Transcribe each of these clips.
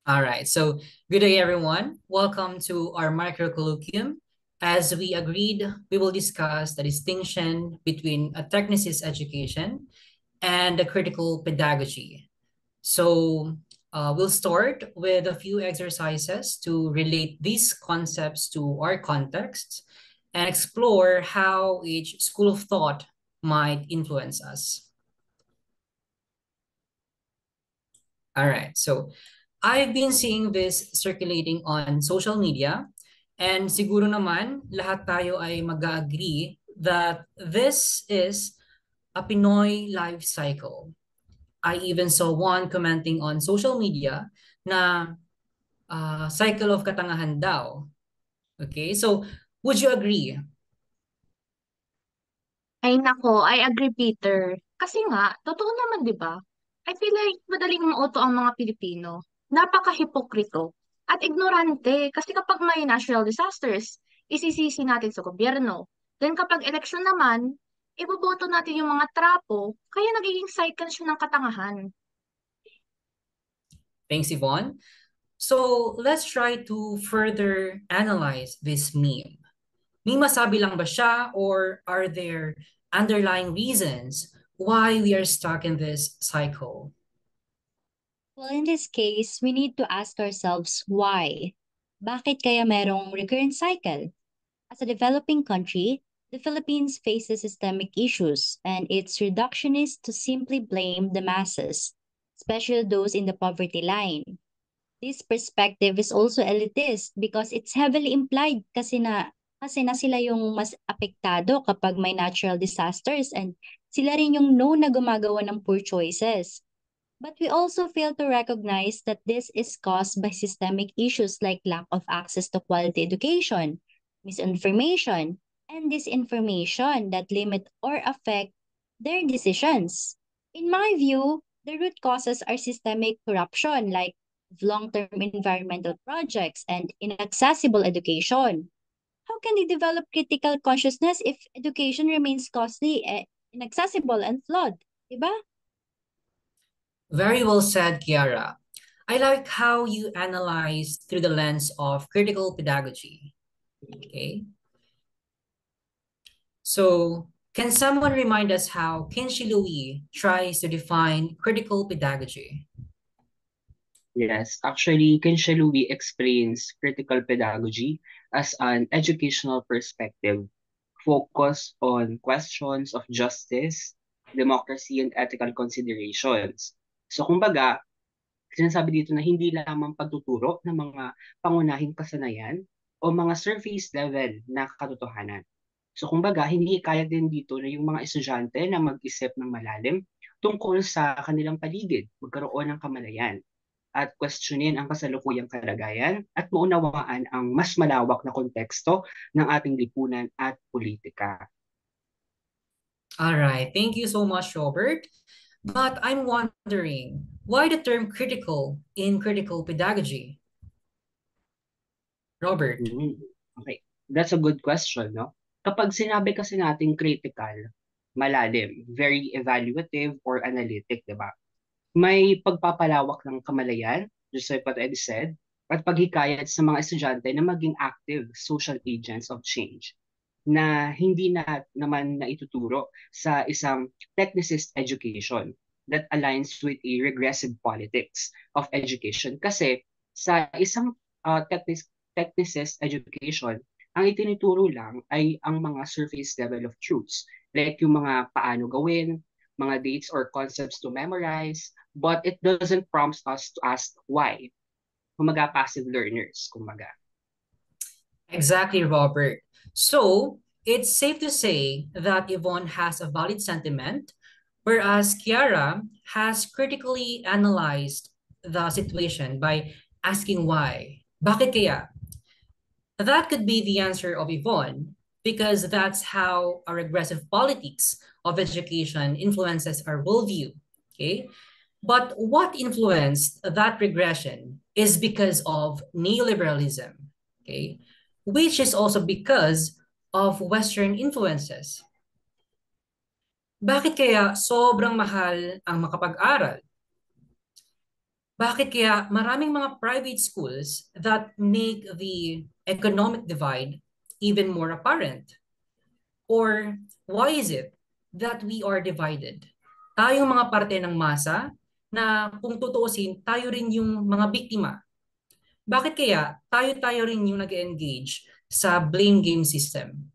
All right, so good day, everyone. Welcome to our micro colloquium. As we agreed, we will discuss the distinction between a technicist education and a critical pedagogy. So we'll start with a few exercises to relate these concepts to our context and explore how each school of thought might influence us. All right, so I've been seeing this circulating on social media, and siguro naman lahat tayo ay mag-agree that this is a Pinoy life cycle. I even saw one commenting on social media na cycle of katangahan daw. Okay, so would you agree? Ay nako, I agree Peter. Kasi nga, totoo naman 'di ba? I feel like madaling mauto ang mga Pilipino. Napaka-hipokrito at ignorante kasi kapag may natural disasters, isisisi natin sa gobyerno. Then kapag eleksyon naman, iboboto natin yung mga trapo, kaya nagiging cycle siya ng katangahan. Thanks, Yvonne. So let's try to further analyze this meme. May masabi lang ba siya or are there underlying reasons why we are stuck in this cycle? Well, in this case, we need to ask ourselves why. Bakit kaya merong recurrent cycle? As a developing country, the Philippines faces systemic issues, and it's reductionist to simply blame the masses, especially those in the poverty line. This perspective is also elitist because it's heavily implied kasi na sila yung mas apektado kapag may natural disasters and sila rin yung known na gumagawa ng poor choices. But we also fail to recognize that this is caused by systemic issues like lack of access to quality education, misinformation, and disinformation that limit or affect their decisions. In my view, the root causes are systemic corruption like long-term environmental projects and inaccessible education. How can they develop critical consciousness if education remains costly, inaccessible, and flawed? Diba? Very well said, Kiara. I like how you analyze through the lens of critical pedagogy. Okay. So, can someone remind us how Kinshi Louis tries to define critical pedagogy? Yes, actually, Kinshelui explains critical pedagogy as an educational perspective focused on questions of justice, democracy, and ethical considerations. So, kumbaga, sinasabi dito na hindi lamang pagtuturo ng mga pangunahing kasanayan o mga surface level na katotohanan. So kumbaga, hinihikayat din dito na yung mga estudyante na mag-isip ng malalim tungkol sa kanilang paligid, magkaroon ng kamalayan, at questionin ang kasalukuyang kalagayan at maunawaan ang mas malawak na konteksto ng ating lipunan at politika. All right. Thank you so much, Robert. But I'm wondering, why the term critical in critical pedagogy? Robert. Mhm. Okay, that's a good question, no? Kapag sinabi kasi natin critical, malalim, very evaluative or analytic, di ba? May pagpapalawak ng kamalayan, just like what Eddie said, at paghikayat sa mga estudyante na maging active social agents of change na hindi na naman naituturo sa isang technicist education that aligns with a regressive politics of education. Kasi sa isang technicist education, ang itinuturo lang ay ang mga surface level of truths, like yung mga paano gawin, mga dates or concepts to memorize, but it doesn't prompt us to ask why. Kumaga passive learners, kumaga. Exactly, Robert. So, it's safe to say that Yvonne has a valid sentiment, whereas Kiara has critically analyzed the situation by asking why. Bakit kaya? That could be the answer of Yvonne, because that's how a regressive politics of education influences our worldview. Okay. But what influenced that regression is because of neoliberalism, okay, which is also because of Western influences. Bakit kaya sobrang mahal ang makapag-aral? Bakit kaya maraming mga private schools that make the economic divide even more apparent? Or why is it that we are divided? Tayong mga parte ng masa na kung tutuusin, tayo rin yung mga biktima. Bakit kaya tayo-tayo rin yung nag-engage sa blame game system?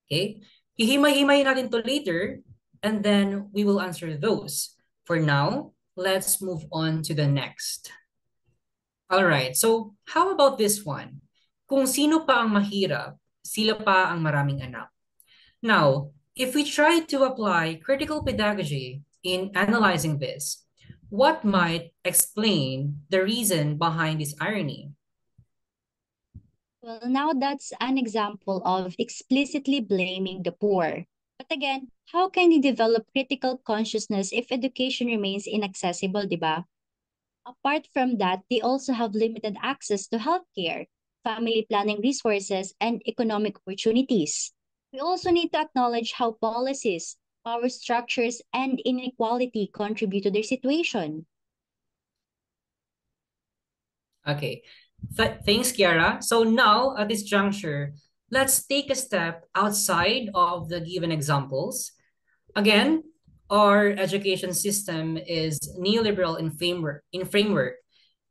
Okay? Hihimay-himay natin to later and then we will answer those. For now, let's move on to the next. All right, so how about this one? Kung sino pa ang mahirap, sila pa ang maraming anak. Now, if we try to apply critical pedagogy in analyzing this, what might explain the reason behind this irony? Well, now that's an example of explicitly blaming the poor. But again, how can you develop critical consciousness if education remains inaccessible, di ba? Apart from that, they also have limited access to healthcare, family planning resources, and economic opportunities. We also need to acknowledge how policies, power structures, and inequality contribute to their situation. Okay, thanks, Kiara. So now, at this juncture, let's take a step outside of the given examples. Again, our education system is neoliberal in framework.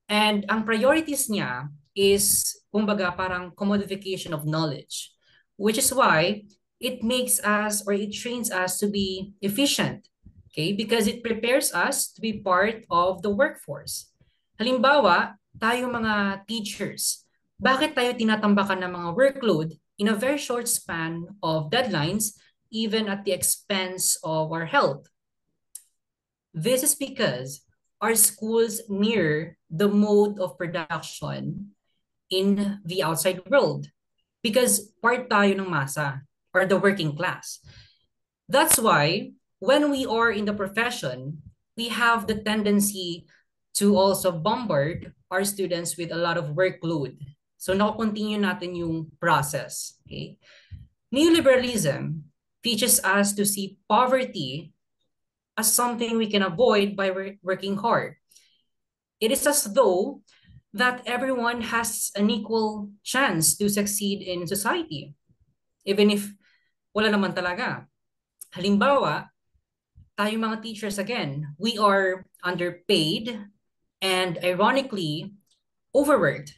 And ang priorities niya is, kumbaga, parang commodification of knowledge, which is why it makes us or it trains us to be efficient, okay? Because it prepares us to be part of the workforce. Halimbawa, tayo mga teachers, bakit tayo tinatambakan ng mga workload in a very short span of deadlines, even at the expense of our health? This is because our schools mirror the mode of production in the outside world because part tayo ng masa or the working class. That's why when we are in the profession, we have the tendency to also bombard our students with a lot of workload. So na-continue natin yung process. Okay? Neoliberalism teaches us to see poverty as something we can avoid by working hard. It is as though that everyone has an equal chance to succeed in society, even if wala naman talaga. Halimbawa, tayo mga teachers again, we are underpaid and ironically overworked,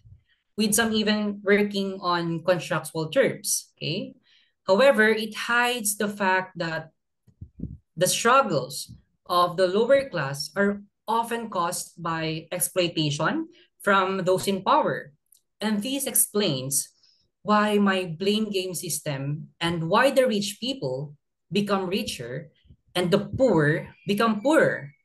with some even working on contractual terms. Okay? However, it hides the fact that the struggles of the lower class are often caused by exploitation from those in power. And this explains why my blame game system and why the rich people become richer and the poor become poorer.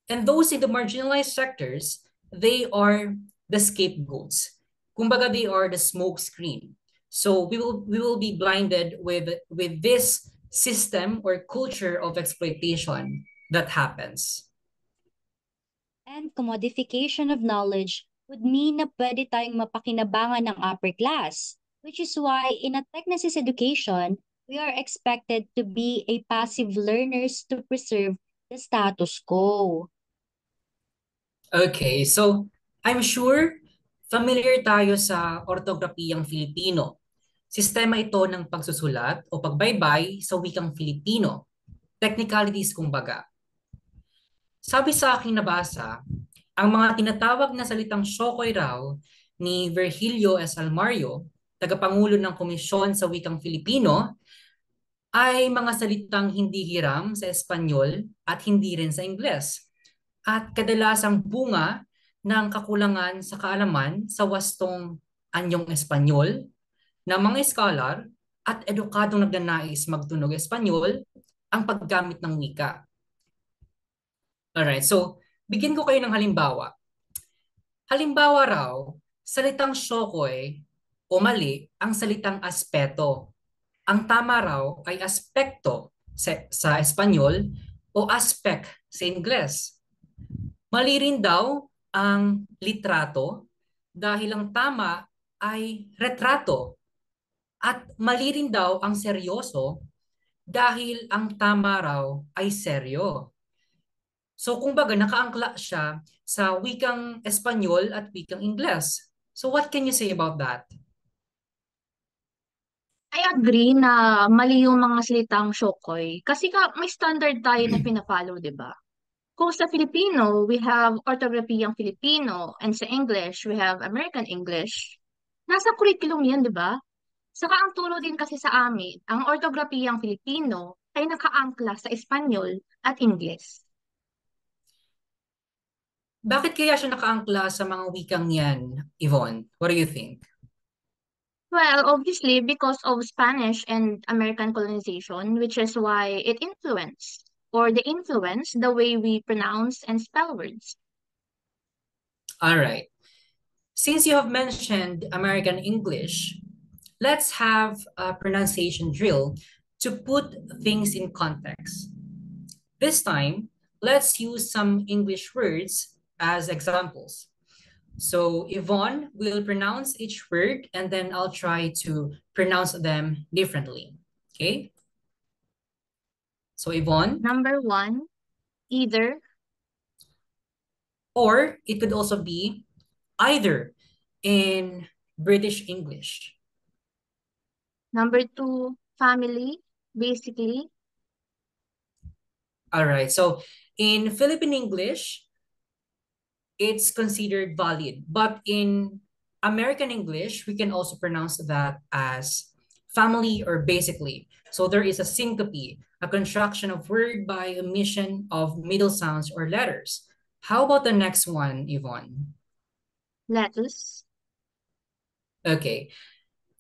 And those in the marginalized sectors, they are the scapegoats. Kumbaga, they are the smoke screen. So we will be blinded with this system or culture of exploitation that happens. And commodification of knowledge would mean na pwede tayong mapakinabangan ng upper class, which is why in a technicist education, we are expected to be a passive learners to preserve the status quo. Okay, so I'm sure familiar tayo sa ortografiyang Filipino. Sistema ito ng pagsusulat o pagbaybay sa wikang Filipino. Technicalities kumbaga. Sabi sa aking nabasa, ang mga tinatawag na salitang Shokoy raw ni Virgilio S. Almario, tagapangulo ng Komisyon sa Wikang Filipino, ay mga salitang hindi hiram sa Espanyol at hindi rin sa Ingles. At kadalasang bunga ng kakulangan sa kaalaman sa wastong anyong Espanyol na mga scholar at edukadong nagnanais magtunog Espanyol ang paggamit ng wika. Alright, so bigyan ko kayo ng halimbawa. Halimbawa raw, salitang Shokoy o mali ang salitang aspeto. Ang tama raw ay aspekto sa Espanyol o aspect sa Ingles. Mali rin daw ang litrato dahil ang tama ay retrato. At mali rin daw ang seryoso dahil ang tama raw ay seryo. So kumbaga nakaangkla siya sa wikang Espanyol at wikang Ingles. So what can you say about that? I agree na mali yung mga salitang Shokoy. Kasi may standard tayo na pina-follow, di ba? Kung sa Filipino, we have orthographyang Filipino, and sa English, we have American English. Nasa curriculum yan, di ba? Saka ang turo din kasi sa amin, ang orthographyang Filipino ay nakaangkla sa Espanyol at Ingles. Bakit kaya siya nakaangkla sa mga wikang yan, Yvonne? What do you think? Well, obviously, because of Spanish and American colonization, which is why it influenced, or they influence the way we pronounce and spell words. All right. Since you have mentioned American English, let's have a pronunciation drill to put things in context. This time, let's use some English words as examples. So Yvonne will pronounce each word and then I'll try to pronounce them differently. Okay? So Yvonne, Number one, either. or it could also be either in British English. Number two, family, basically. All right. So in Philippine English, it's considered valid. But in American English, we can also pronounce that as family or basically. So there is a syncope, a construction of word by omission of middle sounds or letters. How about the next one, Yvonne? Lettuce. Okay,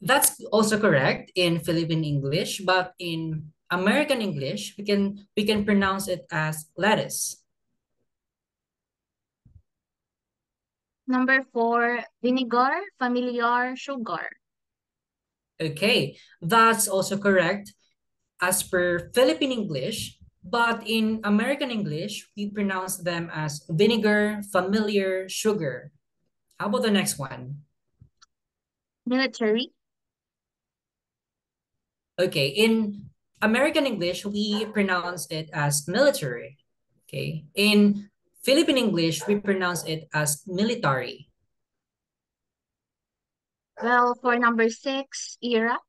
that's also correct in Philippine English, but in American English, we can pronounce it as lettuce. Number four, vinegar, familiar, sugar. Okay, that's also correct as per Philippine English, but in American English, we pronounce them as vinegar, familiar, sugar. How about the next one? Military. Okay, in American English, we pronounce it as military. Okay, in Philippine English, we pronounce it as military. Well, for number six, era.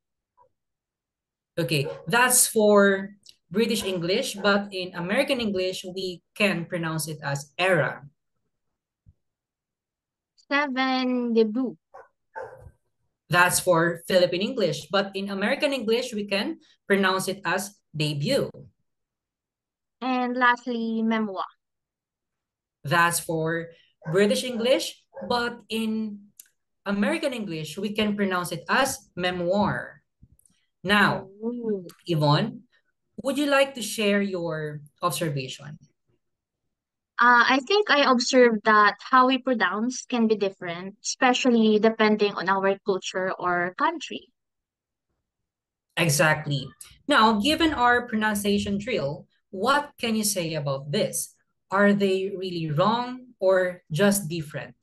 Okay, that's for British English, but in American English, we can pronounce it as era. Seven, debut. That's for Philippine English, but in American English, we can pronounce it as debut. And lastly, memoir. That's for British English, but in American English, we can pronounce it as memoir. Now, Ooh. Yvonne, would you like to share your observation? I think I observed that how we pronounce can be different, especially depending on our culture or country. Exactly. Now, given our pronunciation drill, what can you say about this? Are they really wrong or just different?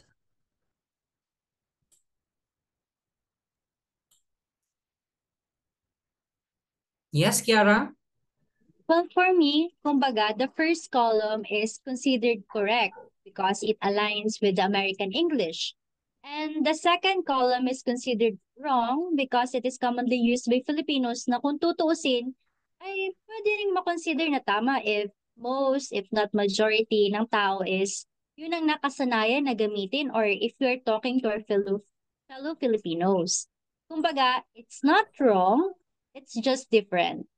Yes, Kiara? Well, for me, kumbaga, the first column is considered correct because it aligns with the American English. And the second column is considered wrong because it is commonly used by Filipinos na kung tutuusin, ay pwede rin makonsider na tama if most, if not majority ng tao is yun ang nakasanayan na gamitin or if you're talking to our fellow Filipinos. Kumbaga, it's not wrong, it's just different.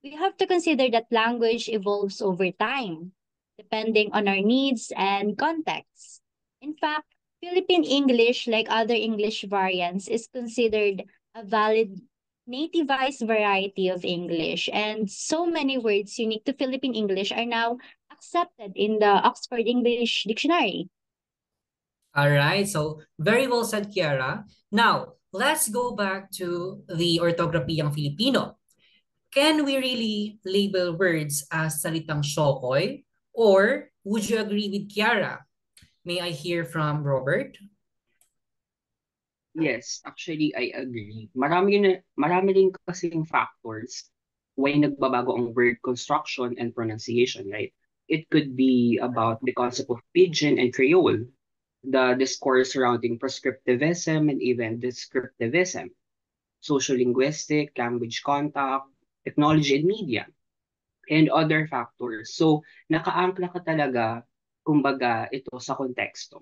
We have to consider that language evolves over time, depending on our needs and contexts. In fact, Philippine English, like other English variants, is considered a valid nativized variety of English, and so many words unique to Philippine English are now accepted in the Oxford English Dictionary. All right, so very well said, Kiara. Now, let's go back to the orthographyang Filipino. Can we really label words as salitang Shokoy? Or would you agree with Kiara? May I hear from Robert? Yes, actually, I agree. Marami rin kasing factors why nagbabago ang word construction and pronunciation, right? It could be about the concept of pidgin and Creole, the discourse surrounding prescriptivism and even descriptivism, sociolinguistic, language contact, technology and media, and other factors. So, nakaangkla ka talaga, kumbaga, ito sa konteksto.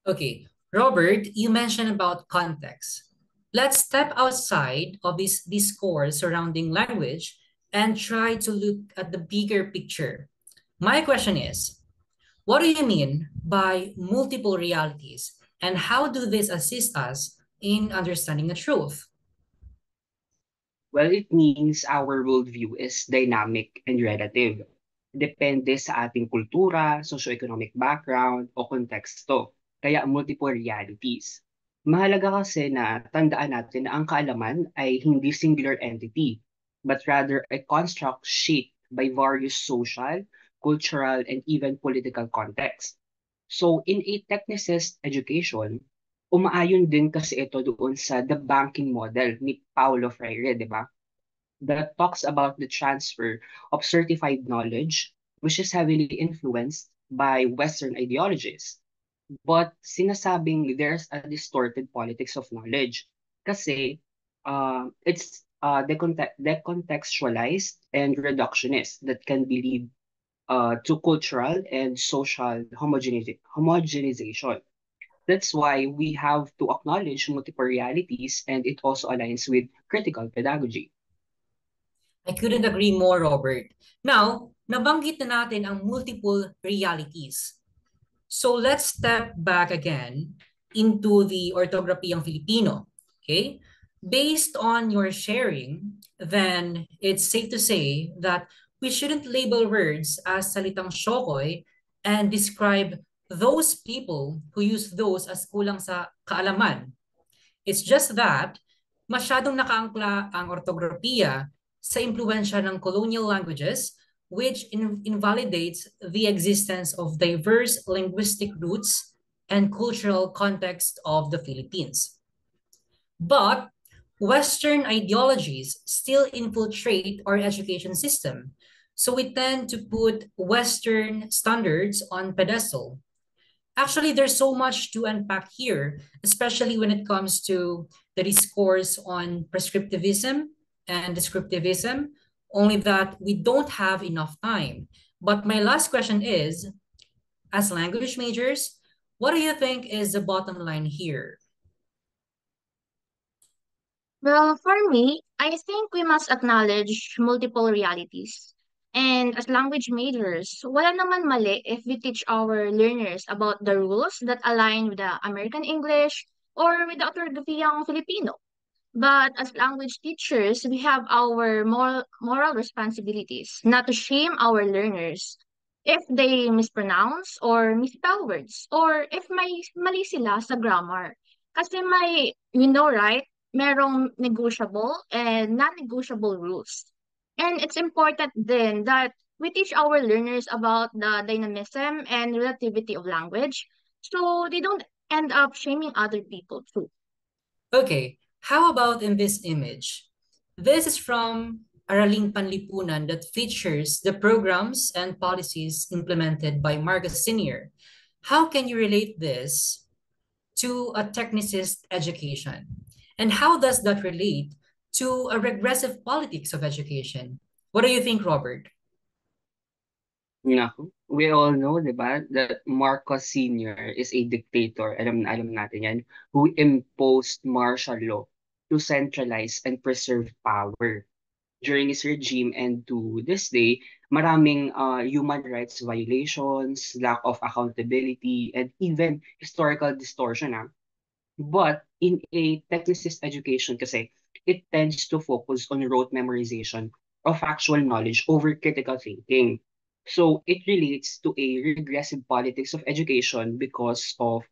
Okay, Robert, you mentioned about context. Let's step outside of this discourse surrounding language and try to look at the bigger picture. My question is, what do you mean by multiple realities, and how do this assist us in understanding the truth? Well, it means our worldview is dynamic and relative. Depende sa ating kultura, socioeconomic background, o konteksto. Kaya multiple realities. Mahalaga kasi na tandaan natin na ang kaalaman ay hindi singular entity, but rather a construct shaped by various social, cultural, and even political contexts. So, in a technicist education, umaayon din kasi ito doon sa the banking model ni Paulo Freire, di ba? That talks about the transfer of certified knowledge, which is heavily influenced by Western ideologies. But sinasabing there's a distorted politics of knowledge kasi it's decontextualized and reductionist that can be lead to cultural and social homogenization. That's why we have to acknowledge multiple realities and it also aligns with critical pedagogy. I couldn't agree more, Robert. Now, nabanggit na natin ang multiple realities. So let's step back again into the orthography ng Filipino. Okay? Based on your sharing, then it's safe to say that we shouldn't label words as salitang shokoy and describe those people who use those as kulang sa kaalaman. It's just that masyadong nakaangkla ang ortografiya sa impluensya ng colonial languages, which invalidates the existence of diverse linguistic roots and cultural context of the Philippines. But Western ideologies still infiltrate our education system. So we tend to put Western standards on pedestal. Actually, there's so much to unpack here, especially when it comes to the discourse on prescriptivism and descriptivism, only that we don't have enough time. But my last question is, as language majors, what do you think is the bottom line here? Well, for me, I think we must acknowledge multiple realities. And as language majors, wala naman mali if we teach our learners about the rules that align with the American English or with the orthographiyang Filipino. But as language teachers, we have our moral responsibilities not to shame our learners if they mispronounce or misspell words or if may mali sila sa grammar. Kasi may, right, merong negotiable and non-negotiable rules. And it's important then that we teach our learners about the dynamism and relativity of language so they don't end up shaming other people too. Okay, how about in this image? This is from Araling Panlipunan that features the programs and policies implemented by Marcus Senior. How can you relate this to a technicist education? And how does that relate to a regressive politics of education? What do you think, Robert? Naku, we all know, di ba, that Marcos Sr. is a dictator, alam natin yan, who imposed martial law to centralize and preserve power. During his regime and to this day, maraming human rights violations, lack of accountability, and even historical distortion. But in a technicist education kasi, it tends to focus on rote memorization of actual knowledge over critical thinking. So it relates to a regressive politics of education because of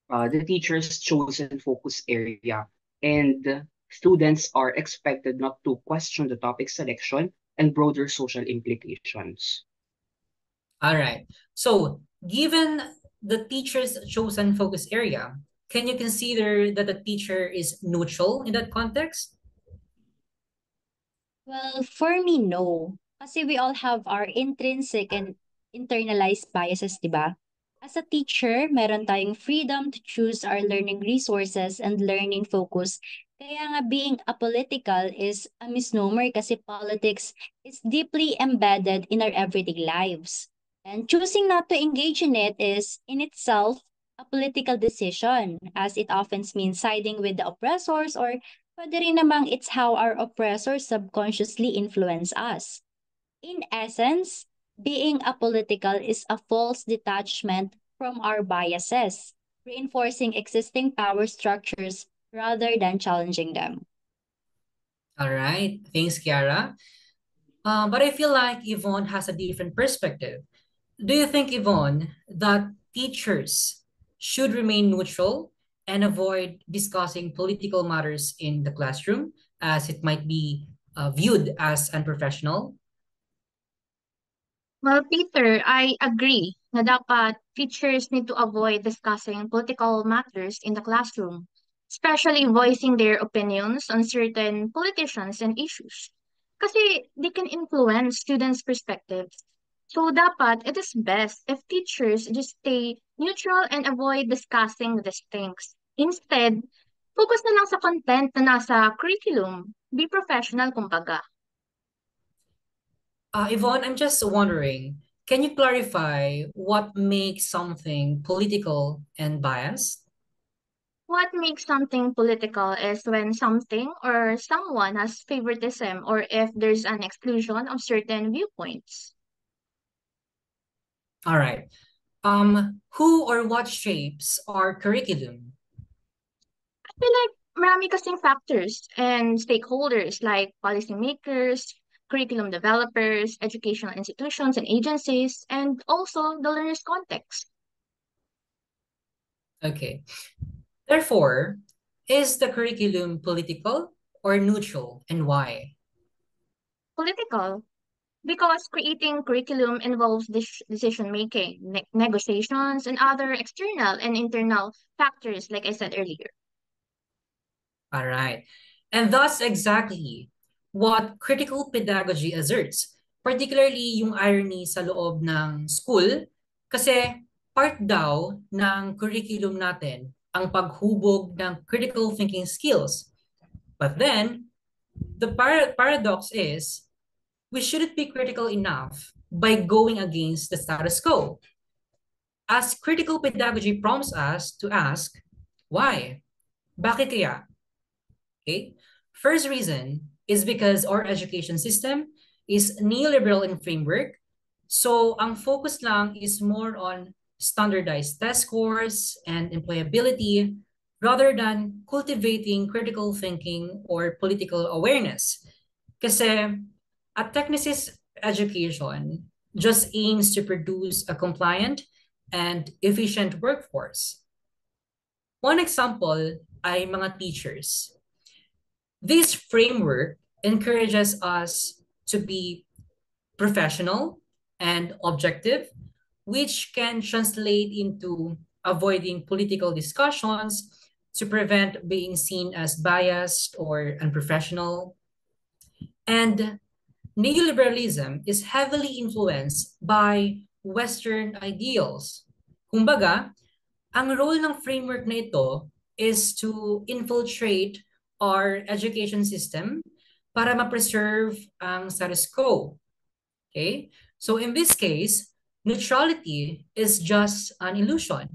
the teacher's chosen focus area. And students are expected not to question the topic selection and broader social implications. All right. So, given the teacher's chosen focus area, can you consider that the teacher is neutral in that context? Well, for me, no. Kasi we all have our intrinsic and internalized biases, di ba? As a teacher, meron tayong freedom to choose our learning resources and learning focus. Kaya nga being apolitical is a misnomer kasi politics is deeply embedded in our everyday lives. And choosing not to engage in it is in itself a political decision as it often means siding with the oppressors or pwede rin namang it's how our oppressors subconsciously influence us. In essence, being apolitical is a false detachment from our biases, reinforcing existing power structures rather than challenging them. All right. Thanks, Kiara. But I feel like Yvonne has a different perspective. Do you think, Yvonne, that teachers should remain neutral and avoid discussing political matters in the classroom as it might be viewed as unprofessional? Well, Peter, I agree na dapat teachers need to avoid discussing political matters in the classroom, especially voicing their opinions on certain politicians and issues. Kasi they can influence students' perspectives. So dapat it is best if teachers just stay neutral and avoid discussing these things. Instead, focus na lang sa content na nasa curriculum. Be professional kumbaga. Yvonne, I'm just wondering, can you clarify what makes something political and biased? What makes something political is when something or someone has favoritism or if there's an exclusion of certain viewpoints. All right. Who or what shapes our curriculum? I feel like marami kasing factors and stakeholders like policymakers, curriculum developers, educational institutions and agencies, and also the learner's context. Okay. Therefore, is the curriculum political or neutral, and why? Political, because creating curriculum involves decision making, negotiations, and other external and internal factors, like I said earlier. All right. And that's exactly what critical pedagogy asserts, particularly yung irony sa loob ng school, kasi part daw ng curriculum natin ang paghubog ng critical thinking skills. But then, the paradox is, we shouldn't be critical enough by going against the status quo. As critical pedagogy prompts us to ask, why? Bakit kaya? Okay. First reason is because our education system is neoliberal in framework. So ang focus lang is more on standardized test scores and employability rather than cultivating critical thinking or political awareness. Kasi a technicist education just aims to produce a compliant and efficient workforce. One example ay mga teachers. This framework encourages us to be professional and objective, which can translate into avoiding political discussions to prevent being seen as biased or unprofessional. And neoliberalism is heavily influenced by Western ideals. Kumbaga, ang role ng framework na ito is to infiltrate our education system para ma-preserve ang status quo. Okay? So in this case, neutrality is just an illusion.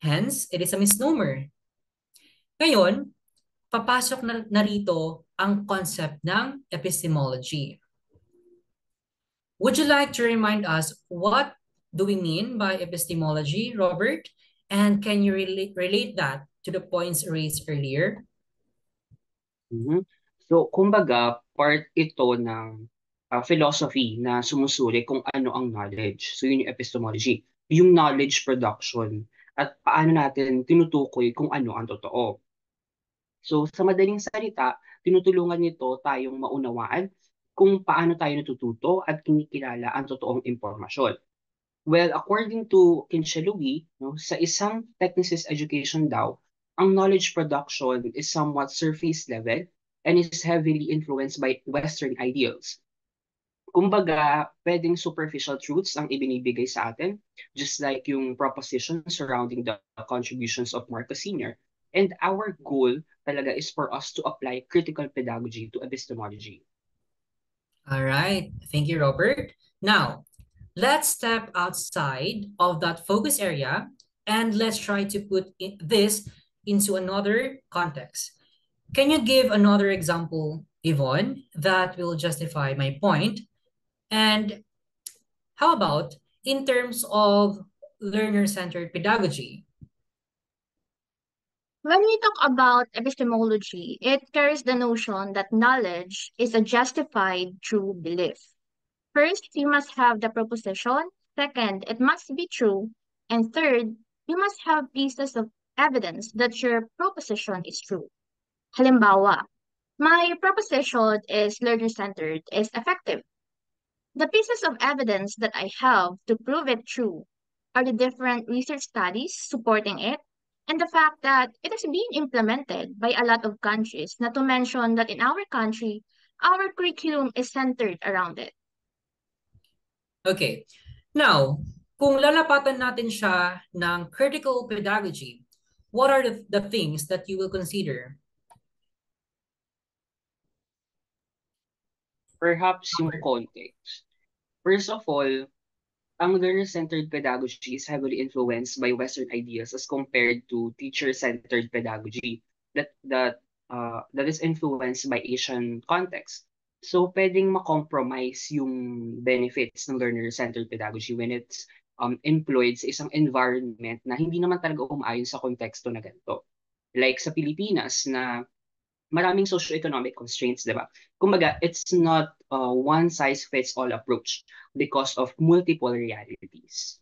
Hence, it is a misnomer. Ngayon, papasok na narito ang concept ng epistemology. Would you like to remind us what do we mean by epistemology, Robert? And can you relate that to the points raised earlier? Mhm. So, kumbaga, part ito ng philosophy na sumusuri kung ano ang knowledge. So, yun yung epistemology. Yung knowledge production at paano natin tinutukoy kung ano ang totoo. So, sa madaling salita, tinutulungan nito tayong maunawaan kung paano tayo natututo at kinikilala ang totoong impormasyon. Well, according to Kinshalawi, no, sa isang technicist education daw, ang knowledge production is somewhat surface level and is heavily influenced by Western ideals. Kumbaga, pwedeng superficial truths ang ibinibigay sa atin, just like yung proposition surrounding the contributions of Marcos Sr. And our goal talaga is for us to apply critical pedagogy to epistemology. All right. Thank you, Robert. Now, let's step outside of that focus area and let's try to put this into another context. Can you give another example, Yvonne, that will justify my point? And how about in terms of learner-centered pedagogy? When we talk about epistemology, it carries the notion that knowledge is a justified true belief. First, you must have the proposition. Second, it must be true. And third, you must have pieces of evidence that your proposition is true. Halimbawa, my proposition is learner-centered is effective. The pieces of evidence that I have to prove it true are the different research studies supporting it and the fact that it is being implemented by a lot of countries, not to mention that in our country, our curriculum is centered around it. Okay. Now, kung lalapatan natin siya ng critical pedagogy, what are the things that you will consider? Perhaps yung context. First of all, ang learner-centered pedagogy is heavily influenced by Western ideas as compared to teacher-centered pedagogy that is influenced by Asian context. So, pwedeng ma-compromise yung benefits ng learner-centered pedagogy when it's employed sa isang environment na hindi naman talaga umaayon sa konteksto na ganito. Like sa Pilipinas na maraming socio-economic constraints, di ba? Kumbaga, it's not a one-size-fits-all approach because of multiple realities.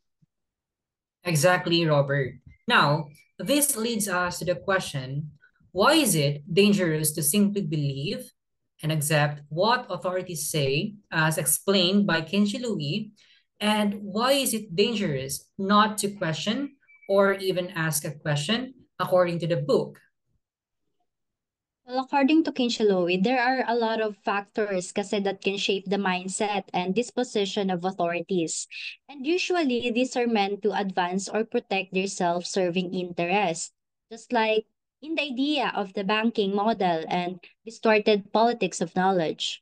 Exactly, Robert. Now, this leads us to the question, why is it dangerous to simply believe and accept what authorities say as explained by Kenshi Louis, and why is it dangerous not to question or even ask a question according to the book? Well, according to Kinshalowi, there are a lot of factors kasi that can shape the mindset and disposition of authorities. And usually, these are meant to advance or protect their self-serving interests. Just like in the idea of the banking model and distorted politics of knowledge.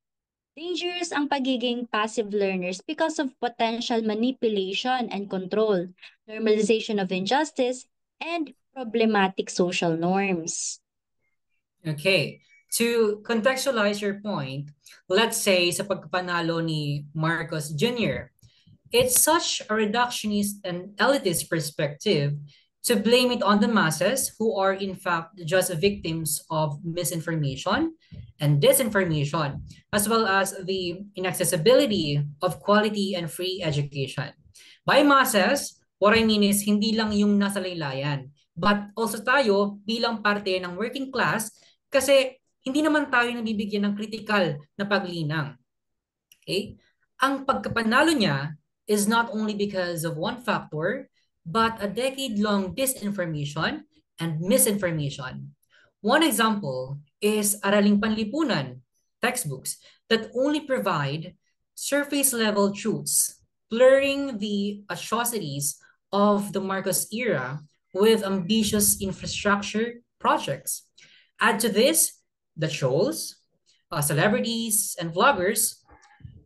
Dangerous ang pagiging passive learners because of potential manipulation and control, normalization of injustice, and problematic social norms. Okay. To contextualize your point, let's say sa pagpanalo ni Marcos Jr., it's such a reductionist and elitist perspective to blame it on the masses who are in fact just victims of misinformation and disinformation, as well as the inaccessibility of quality and free education. By masses, what I mean is hindi lang yung nasa laylayan, but also tayo bilang parte ng working class kasi hindi naman tayo nabibigyan ng critical na paglinang. Okay? Ang pagkapanalo niya is not only because of one factor, but a decade-long disinformation and misinformation. One example is Araling Panlipunan textbooks that only provide surface-level truths, blurring the atrocities of the Marcos era with ambitious infrastructure projects. Add to this the trolls, celebrities, and vloggers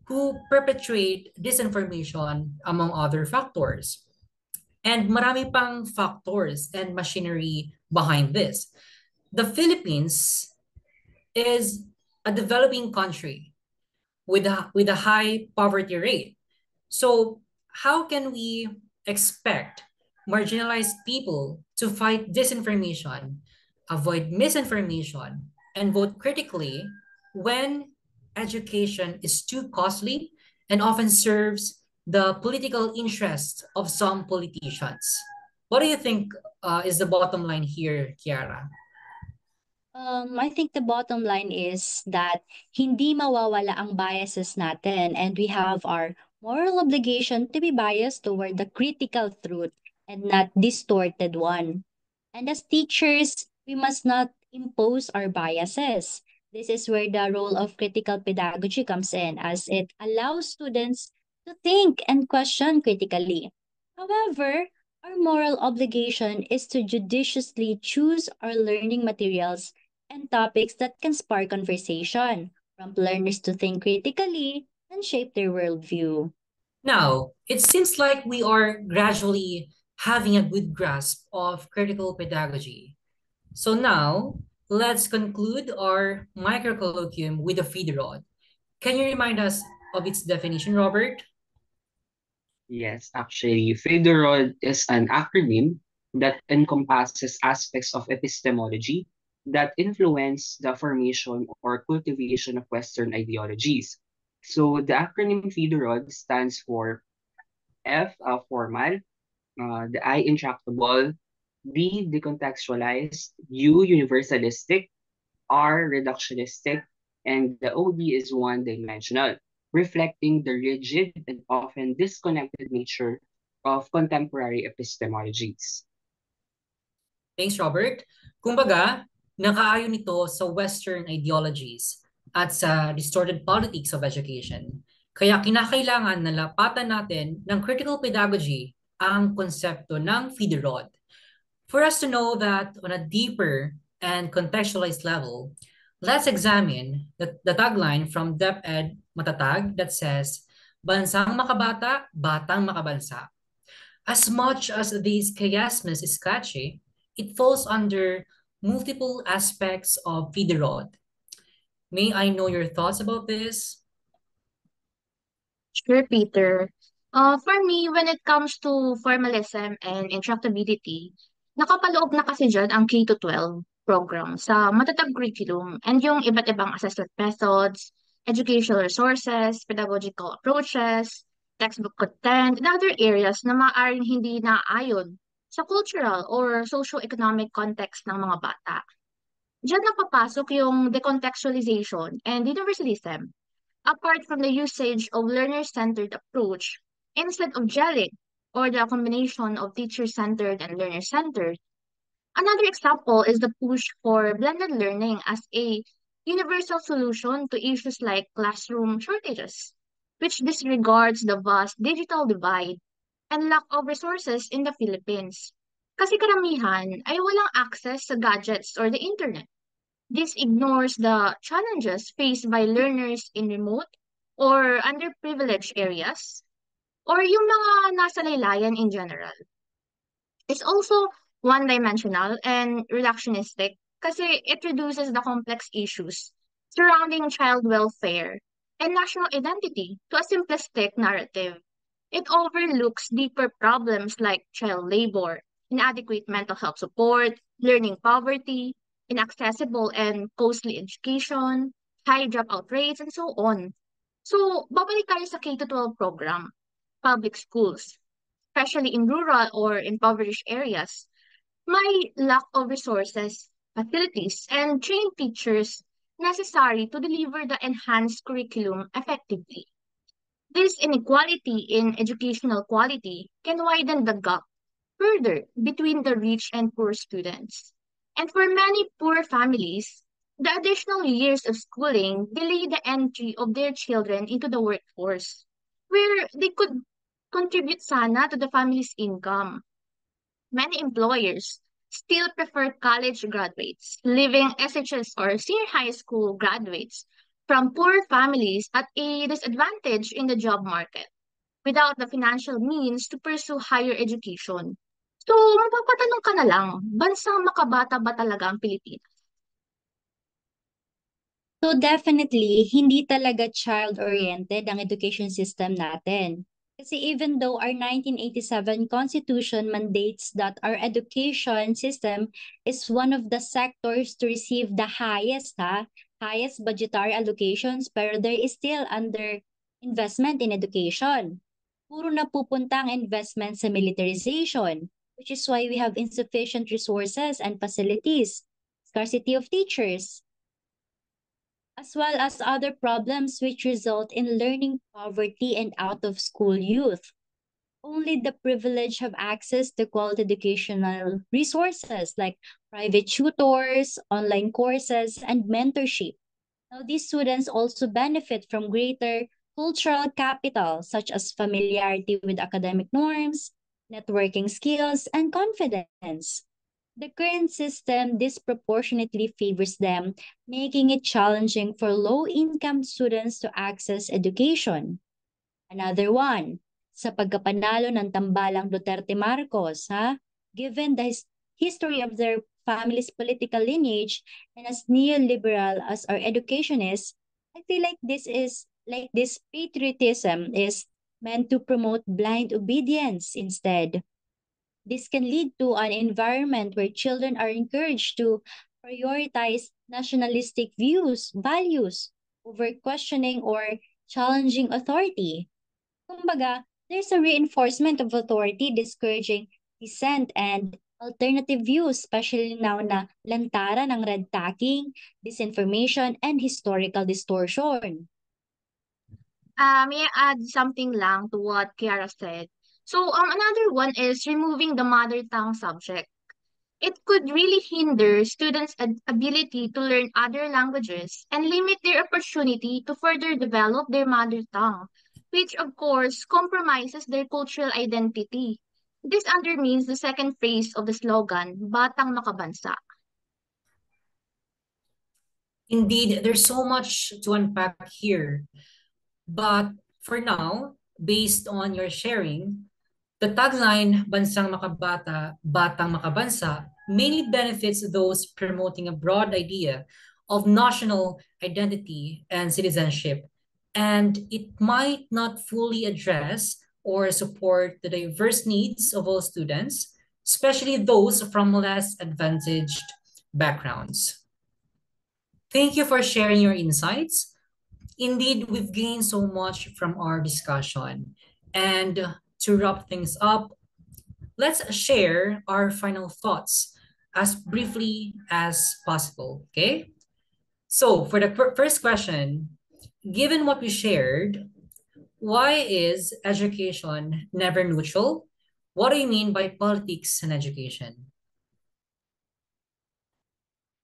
who perpetuate disinformation among other factors. And marami pang factors and machinery behind this. The Philippines is a developing country with a high poverty rate. So how can we expect marginalized people to fight disinformation, avoid misinformation, and vote critically when education is too costly and often serves the political interests of some politicians? What do you think is the bottom line here, Kiara? I think the bottom line is that hindi mawawala ang biases natin and we have our moral obligation to be biased toward the critical truth and not distorted one. And as teachers, we must not impose our biases. This is where the role of critical pedagogy comes in, as it allows students to think and question critically. However, our moral obligation is to judiciously choose our learning materials and topics that can spark conversation, prompt learners to think critically, and shape their worldview. Now, it seems like we are gradually having a good grasp of critical pedagogy. So now, let's conclude our microcolloquium with the feed rod. Can you remind us of its definition, Robert? Yes, actually, FEDEROD is an acronym that encompasses aspects of epistemology that influence the formation or cultivation of Western ideologies. So the acronym FEDEROD stands for F, formal, the I, intractable, D, decontextualized, U, universalistic, R, reductionistic, and the OD is one-dimensional, reflecting the rigid and often disconnected nature of contemporary epistemologies. Thanks, Robert. Kumbaga, nakaayon ito sa Western ideologies at sa distorted politics of education. Kaya kinakailangan na lapatan natin ng critical pedagogy ang konsepto ng feeder rod. For us to know that on a deeper and contextualized level, let's examine the tagline from DepEd Matatag that says, Bansang makabata, batang makabansa. As much as this chiasmus is catchy, it falls under multiple aspects of Fiderod. May I know your thoughts about this? Sure, Peter. For me, when it comes to formalism and intractability, nakapaloob na kasi dyan ang K to 12 program sa matatag curriculum and yung iba't ibang assessment methods, educational resources, pedagogical approaches, textbook content, and other areas na maaaring hindi naaayon sa cultural or socio-economic context ng mga bata. Diyan na papasok yung decontextualization and universalism. Apart from the usage of learner-centered approach, instead of gelling or the combination of teacher-centered and learner-centered, another example is the push for blended learning as a universal solution to issues like classroom shortages, which disregards the vast digital divide and lack of resources in the Philippines. Kasi karamihan ay walang access sa gadgets or the internet. This ignores the challenges faced by learners in remote or underprivileged areas or yung mga nasa laylayan in general. It's also one-dimensional and reductionistic kasi it reduces the complex issues surrounding child welfare and national identity to a simplistic narrative. It overlooks deeper problems like child labor, inadequate mental health support, learning poverty, inaccessible and costly education, high dropout rates, and so on. So, babalik tayo sa K-12 program, public schools, especially in rural or impoverished areas, may lack of resources, facilities, and trained teachers necessary to deliver the enhanced curriculum effectively. This inequality in educational quality can widen the gap further between the rich and poor students. And for many poor families, the additional years of schooling delay the entry of their children into the workforce, where they could contribute sana to the family's income. Many employers still prefer college graduates, leaving SHS or senior high school graduates from poor families at a disadvantage in the job market without the financial means to pursue higher education. So, mapapatanong ka na lang, bansang makabata ba talaga ang Pilipinas? So definitely, hindi talaga child-oriented ang education system natin. Kasi even though our 1987 Constitution mandates that our education system is one of the sectors to receive the highest budgetary allocations, pero there is still under investment in education. Puro napupunta ang investment sa militarization, which is why we have insufficient resources and facilities, scarcity of teachers, as well as other problems which result in learning poverty and out-of-school youth. Only the privileged have access to quality educational resources like private tutors, online courses, and mentorship. Now, these students also benefit from greater cultural capital, such as familiarity with academic norms, networking skills, and confidence. The current system disproportionately favors them, making it challenging for low income students to access education. Another one, sa pagkapanalo ng tambalang Duterte Marcos, ha? Given the history of their family's political lineage and as neoliberal as our education is, I feel like this patriotism is meant to promote blind obedience instead. This can lead to an environment where children are encouraged to prioritize nationalistic values over questioning or challenging authority. Kumbaga, there's a reinforcement of authority discouraging dissent and alternative views, especially now na lantaran ng red tacking, disinformation, and historical distortion. May I add something lang to what Kiara said? So, another one is removing the mother tongue subject. It could really hinder students' ability to learn other languages and limit their opportunity to further develop their mother tongue, which of course compromises their cultural identity. This undermines the second phrase of the slogan, Batang Makabansa. Indeed, there's so much to unpack here. But for now, based on your sharing, the tagline Bansang Makabata, Batang Makabansa mainly benefits those promoting a broad idea of national identity and citizenship, and it might not fully address or support the diverse needs of all students, especially those from less advantaged backgrounds. Thank you for sharing your insights. Indeed, we've gained so much from our discussion. And to wrap things up, let's share our final thoughts as briefly as possible, okay? So, for the first question, given what we shared, why is education never neutral? What do you mean by politics and education?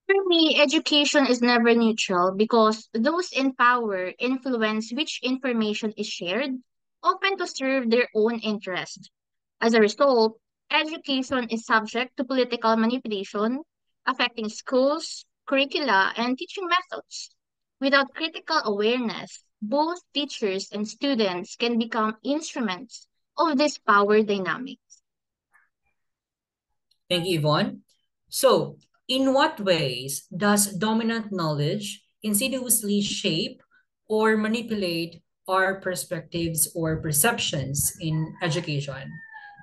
For me, education is never neutral because those in power influence which information is shared, often to serve their own interest. As a result, education is subject to political manipulation, affecting schools, curricula, and teaching methods. Without critical awareness, both teachers and students can become instruments of this power dynamic. Thank you, Yvonne. So, in what ways does dominant knowledge insidiously shape or manipulate our perspectives or perceptions in education?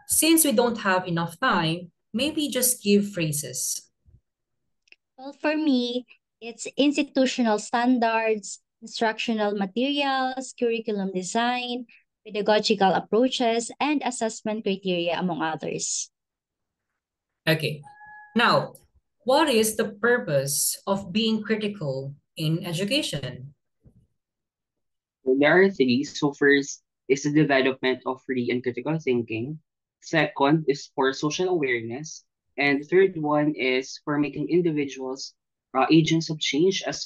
Since we don't have enough time, maybe just give phrases. Well, for me, it's institutional standards, instructional materials, curriculum design, pedagogical approaches, and assessment criteria, among others. Okay. Now, what is the purpose of being critical in education? There are three. So first is the development of free and critical thinking. Second is for social awareness. And third one is for making individuals agents of change as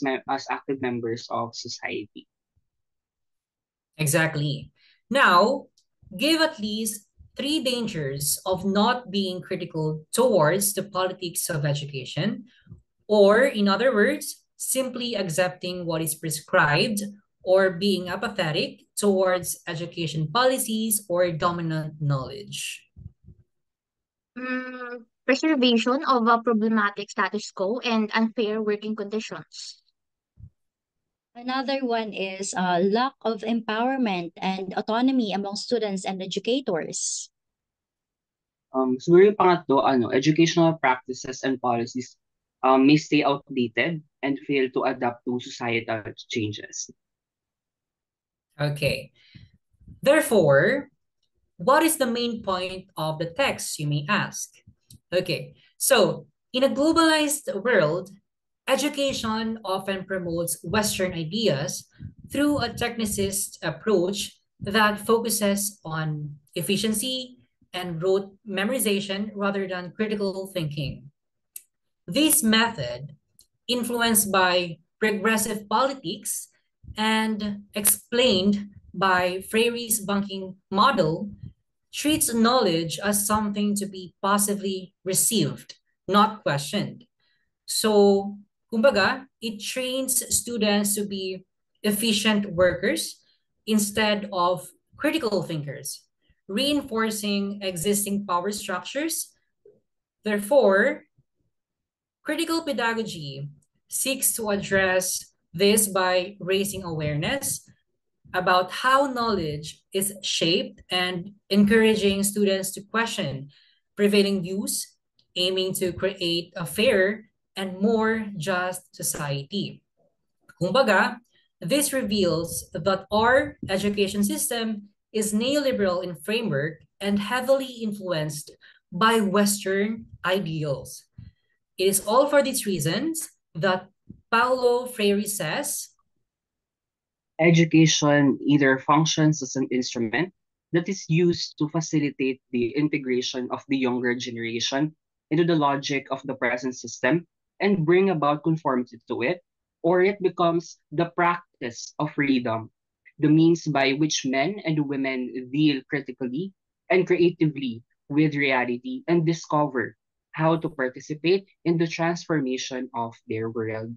active members of society. Exactly. Now, give at least three dangers of not being critical towards the politics of education, or in other words, simply accepting what is prescribed or being apathetic towards education policies or dominant knowledge. Preservation of a problematic status quo and unfair working conditions. Another one is lack of empowerment and autonomy among students and educators. Siguro yung pangatlo, educational practices and policies may stay outdated and fail to adapt to societal changes. Okay. Therefore, what is the main point of the text, you may ask? Okay, so in a globalized world, education often promotes Western ideas through a technicist approach that focuses on efficiency and rote memorization rather than critical thinking. This method, influenced by regressive politics, and explained by Freire's banking model, treats knowledge as something to be passively received, not questioned. So, kumbaga, it trains students to be efficient workers instead of critical thinkers, reinforcing existing power structures. Therefore, critical pedagogy seeks to address this by raising awareness about how knowledge is shaped and encouraging students to question prevailing views, aiming to create a fair and more just society. Kumbaga, this reveals that our education system is neoliberal in framework and heavily influenced by Western ideals. It is all for these reasons that Paulo Freire says, Education either functions as an instrument that is used to facilitate the integration of the younger generation into the logic of the present system and bring about conformity to it, or it becomes the practice of freedom, the means by which men and women deal critically and creatively with reality and discover how to participate in the transformation of their world.